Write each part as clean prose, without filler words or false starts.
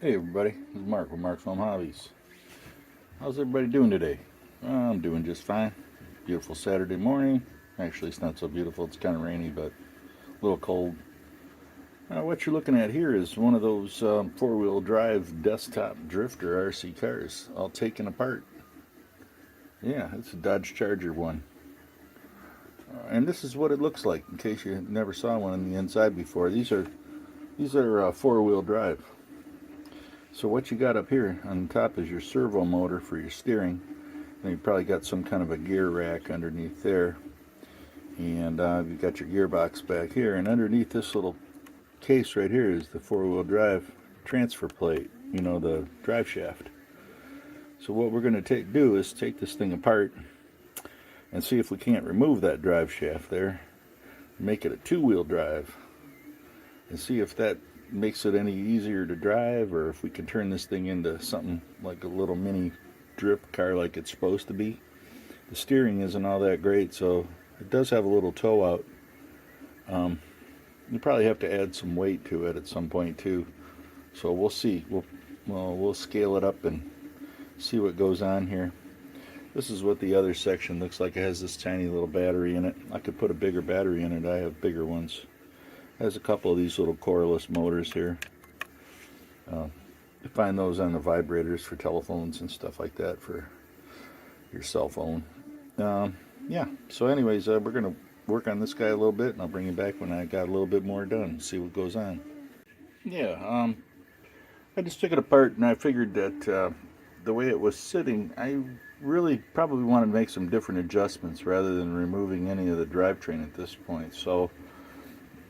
Hey everybody, this is Mark with Mark's Home Hobbies. How's everybody doing today? I'm doing just fine. Beautiful Saturday morning. Actually, it's not so beautiful. It's kind of rainy, but a little cold. What you're looking at here is one of those four-wheel drive desktop drifter RC cars, all taken apart. Yeah, it's a Dodge Charger one. And this is what it looks like, in case you never saw one on the inside before. These are four-wheel drive. So what you got up here on top is your servo motor for your steering. And you probably got some kind of a gear rack underneath there. And you've got your gearbox back here. And underneath this little case right here is the four-wheel drive transfer plate, the drive shaft. So what we're going to do is take this thing apart and see if we can't remove that drive shaft there, make it a two-wheel drive, and see if that makes it any easier to drive, or if we can turn this thing into something like a little mini drift car like it's supposed to be. The steering isn't all that great, so it does have a little toe out. You probably have to add some weight to it at some point too, so we'll see. We'll scale it up and see what goes on here. This is what the other section looks like. It has this tiny little battery in it. I could put a bigger battery in it. I have bigger ones. It has a couple of these little coreless motors here. You find those on the vibrators for telephones and stuff like that for your cell phone. Yeah, so anyways, we're going to work on this guy a little bit, and I'll bring you back when I got a little bit more done, see what goes on. Yeah, I just took it apart, and I figured that the way it was sitting, I really probably wanted to make some different adjustments rather than removing any of the drivetrain at this point. So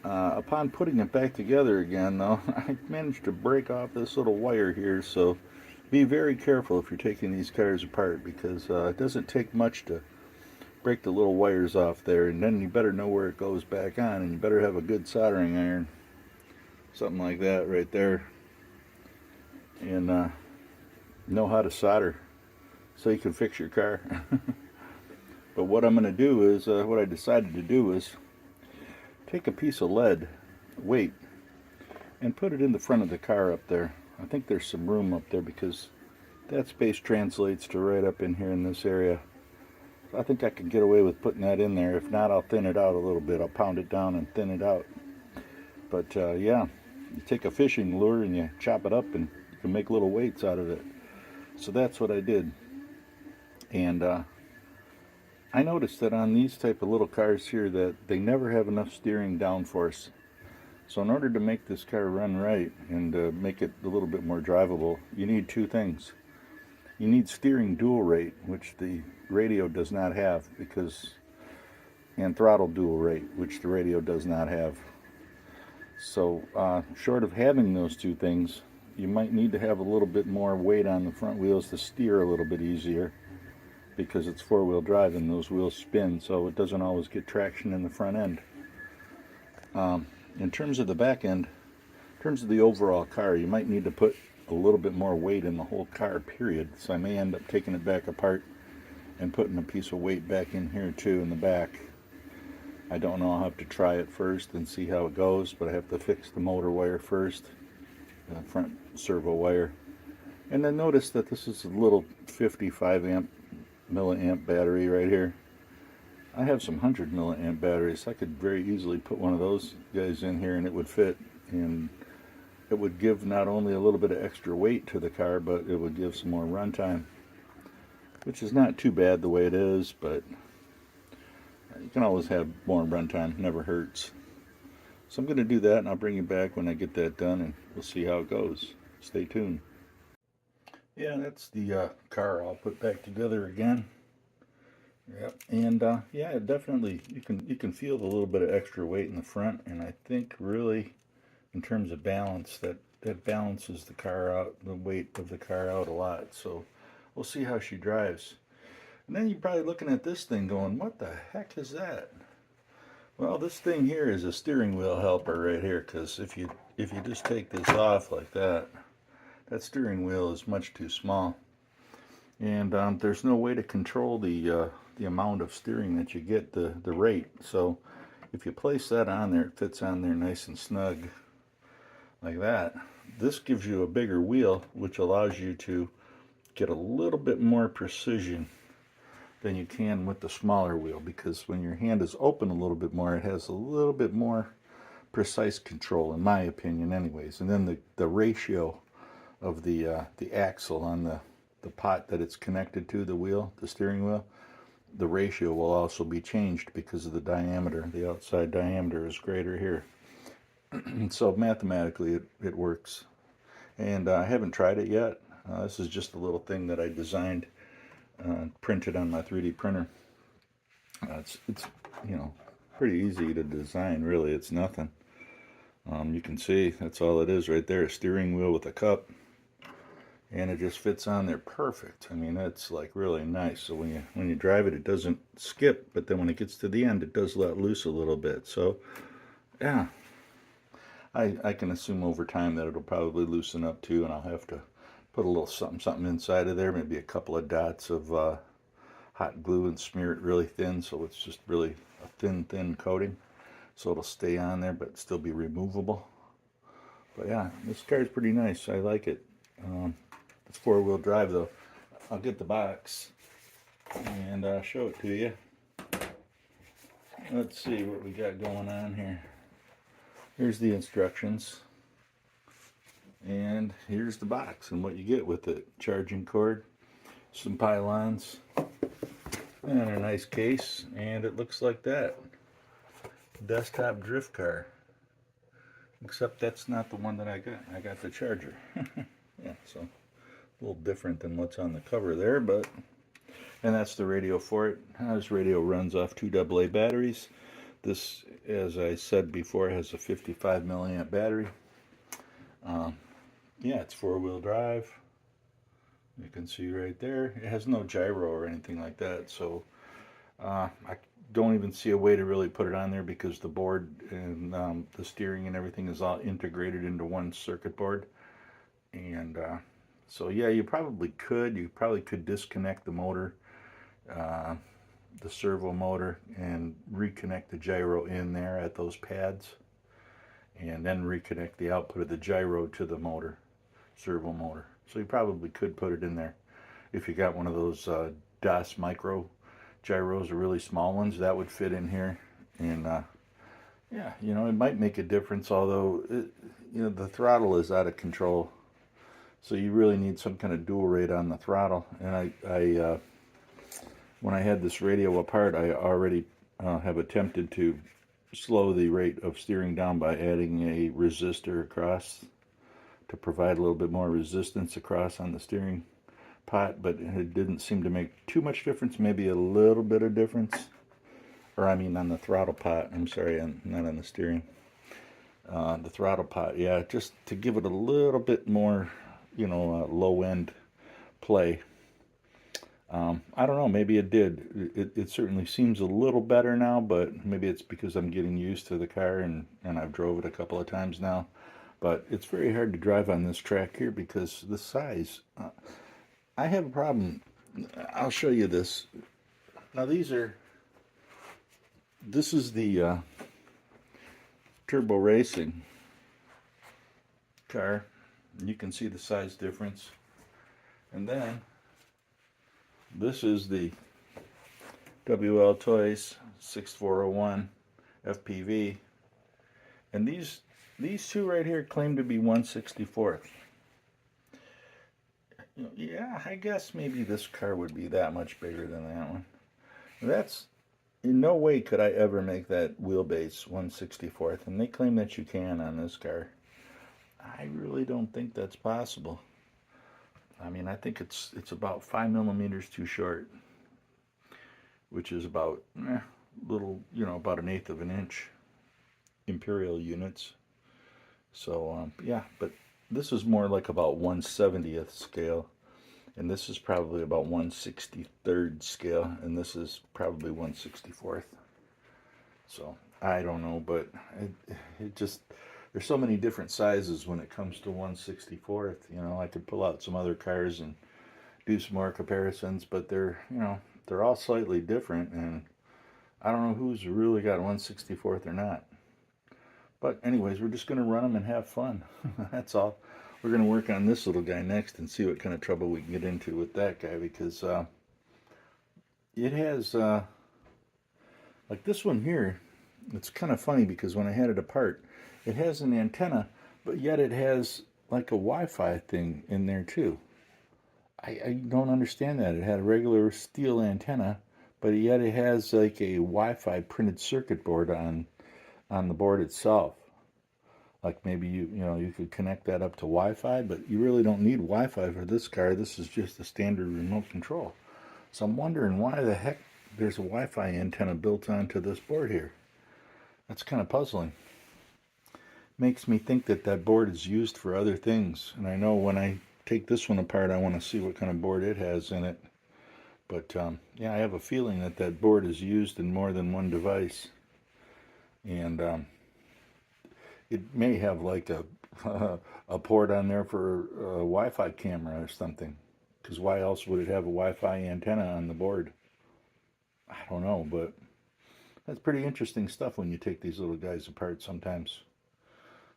upon putting it back together again, though, I managed to break off this little wire here, so be very careful if you're taking these cars apart, because it doesn't take much to break the little wires off there, and then you better know where it goes back on, and you better have a good soldering iron, something like that right there, and know how to solder so you can fix your car. But what I'm going to do is, what I decided to do is take a piece of lead weight and put it in the front of the car up there. I think there's some room up there because that space translates to right up in here in this area. So I think I can get away with putting that in there. If not, I'll thin it out a little bit. I'll pound it down and thin it out. But yeah, you take a fishing lure and you chop it up and you can make little weights out of it. So that's what I did. And I noticed that on these type of little cars here that they never have enough steering downforce. So in order to make this car run right and make it a little bit more drivable, you need two things. You need steering dual rate, which the radio does not have, and throttle dual rate, which the radio does not have. So short of having those two things, you might need to have a little bit more weight on the front wheels to steer a little bit easier, because it's four-wheel drive and those wheels spin, so it doesn't always get traction in the front end. In terms of the back end, in terms of the overall car, you might need to put a little bit more weight in the whole car, period. So I may end up taking it back apart and putting a piece of weight back in here too in the back. I don't know, I'll have to try it first and see how it goes, but I have to fix the motor wire first, the front servo wire. And then notice that this is a little 55 milliamp battery right here. I have some 100 milliamp batteries. I could very easily put one of those guys in here and it would fit, and it would give not only a little bit of extra weight to the car, but it would give some more runtime, which is not too bad the way it is, but you can always have more runtime, never hurts. So I'm going to do that, and I'll bring you back when I get that done, and we'll see how it goes. Stay tuned. Yeah, that's the car I'll put back together again. Yep, and yeah, definitely you can feel the little bit of extra weight in the front, and I think really in terms of balance that balances the car out, the weight of the car out a lot. So we'll see how she drives. And then you're probably looking at this thing going, what the heck is that? Well, this thing here is a steering wheel helper right here, because if you just take this off like that, that steering wheel is much too small. And there's no way to control the amount of steering that you get, the rate. So if you place that on there, it fits on there nice and snug. like that. This gives you a bigger wheel, which allows you to get a little bit more precision than you can with the smaller wheel, because when your hand is open a little bit more, it has a little bit more precise control, in my opinion anyways. And then the ratio of the axle on the pot that it's connected to, the wheel, the steering wheel, the ratio will also be changed because of the diameter. The outside diameter is greater here. So mathematically it works. And I haven't tried it yet. This is just a little thing that I designed, printed on my 3D printer. It's you know, pretty easy to design, really. It's nothing. You can see that's all it is right there, a steering wheel with a cup, and it just fits on there perfect. I mean, it's like really nice. So when you drive it, it doesn't skip, but then when it gets to the end, it does let loose a little bit. So yeah, I can assume over time that it'll probably loosen up too, and I'll have to put a little something inside of there, maybe a couple of dots of hot glue, and smear it really thin so it's just really a thin coating, so it'll stay on there but still be removable. But yeah, this car is pretty nice. I like it. It's four-wheel drive though. I'll get the box and show it to you. Let's see what we got going on here. Here's the instructions, and here's the box and what you get with it. Charging cord, some pylons, and a nice case, and it looks like that. Desktop drift car. Except that's not the one that I got. I got the Charger. Yeah, so a little different than what's on the cover there, but... And that's the radio for it. This radio runs off 2 AA batteries. This, as I said before, has a 55 milliamp battery. Yeah, it's four-wheel drive. You can see right there. It has no gyro or anything like that, so I don't even see a way to really put it on there because the board and the steering and everything is all integrated into one circuit board. And so yeah, you probably could disconnect the motor, the servo motor, and reconnect the gyro in there at those pads, and then reconnect the output of the gyro to the motor, servo motor. So you probably could put it in there if you got one of those DAS micro gyros, or really small ones, that would fit in here. And yeah, you know, it might make a difference, although you know, the throttle is out of control, so you really need some kind of dual rate on the throttle. And I when I had this radio apart, I already have attempted to slow the rate of steering down by adding a resistor across to provide a little bit more resistance across on the steering pot, but it didn't seem to make too much difference. Maybe a little bit of difference, or I mean on the throttle pot, I'm sorry, not on the steering. The throttle pot, yeah, just to give it a little bit more, you know, low end play. I don't know, maybe it did. It certainly seems a little better now, but maybe it's because I'm getting used to the car, and I've drove it a couple of times now. But it's very hard to drive on this track here because the size. I have a problem. I'll show you this. Now this is the Turbo Racing car. You can see the size difference. And then this is the WL Toys 6401 FPV. And these two right here claim to be 1/64th. Yeah, I guess maybe this car would be that much bigger than that one. That's, in no way could I ever make that wheelbase 1/64th, and they claim that you can on this car. I really don't think that's possible. I mean, I think it's about 5 millimeters too short, which is about little, you know, about 1/8 of an inch imperial units. So yeah, but this is more like about 1/70th scale, and this is probably about 1/63rd scale, and this is probably 1/64th. So I don't know, but it just, there's so many different sizes when it comes to 1/64th. You know, I could pull out some other cars and do some more comparisons, but they're, you know, they're all slightly different, and I don't know who's really got 1/64th or not. But anyways, we're just going to run them and have fun. That's all. We're going to work on this little guy next and see what kind of trouble we can get into with that guy, because it has, like this one here, it's kind of funny because when I had it apart, it has an antenna, but yet it has like a Wi-Fi thing in there too. I don't understand that. It had a regular steel antenna, but yet it has like a Wi-Fi printed circuit board on the board itself. Like maybe you could connect that up to Wi-Fi, but you really don't need Wi-Fi for this car. This is just a standard remote control. So I'm wondering why the heck there's a Wi-Fi antenna built onto this board here. That's kind of puzzling. Makes me think that that board is used for other things. And I know when I take this one apart, I want to see what kind of board it has in it. But yeah, I have a feeling that that board is used in more than one device. And it may have like a a port on there for a Wi-Fi camera or something. Because why else would it have a Wi-Fi antenna on the board? I don't know, but that's pretty interesting stuff when you take these little guys apart sometimes.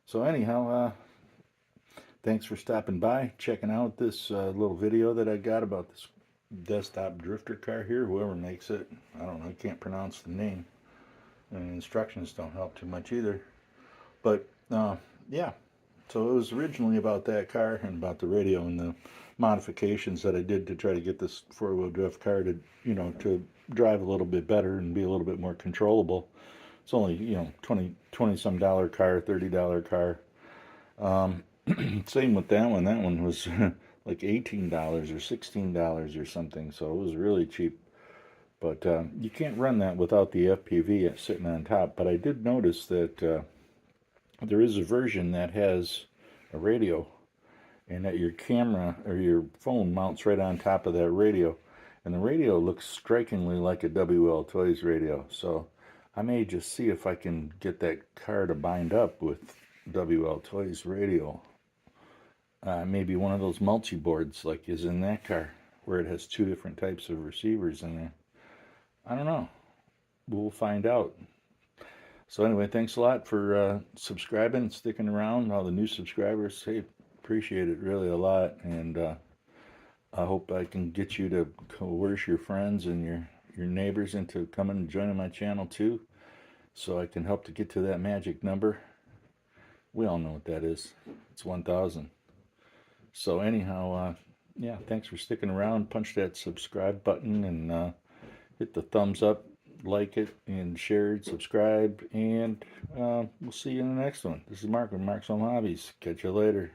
So anyhow, thanks for stopping by, checking out this little video that I got about this desktop drifter car here, whoever makes it. I don't know, I can't pronounce the name. And the instructions don't help too much either. But yeah, so it was originally about that car and about the radio and the modifications that I did to try to get this four-wheel drive car to, to drive a little bit better and be a little bit more controllable. It's only, 20 some dollar car, $30 car. Same with that one. That one was like $18 or $16 or something, so it was really cheap. But you can't run that without the FPV sitting on top. But I did notice that there is a version that has a radio, and that your camera or your phone mounts right on top of that radio. And the radio looks strikingly like a WL Toys radio. So I may just see if I can get that car to bind up with WL Toys radio. Maybe one of those multi-boards like is in that car, where it has two different types of receivers in there. I don't know. We'll find out. So anyway, thanks a lot for subscribing and sticking around. All the new subscribers, hey, appreciate it really a lot. And I hope I can get you to coerce your friends and your neighbors into coming and joining my channel too, so I can help to get to that magic number. We all know what that is. It's 1,000. So anyhow, yeah, thanks for sticking around. Punch that subscribe button and hit the thumbs up, like it, and share it, subscribe, and we'll see you in the next one. This is Mark with Mark's Home Hobbies. Catch you later.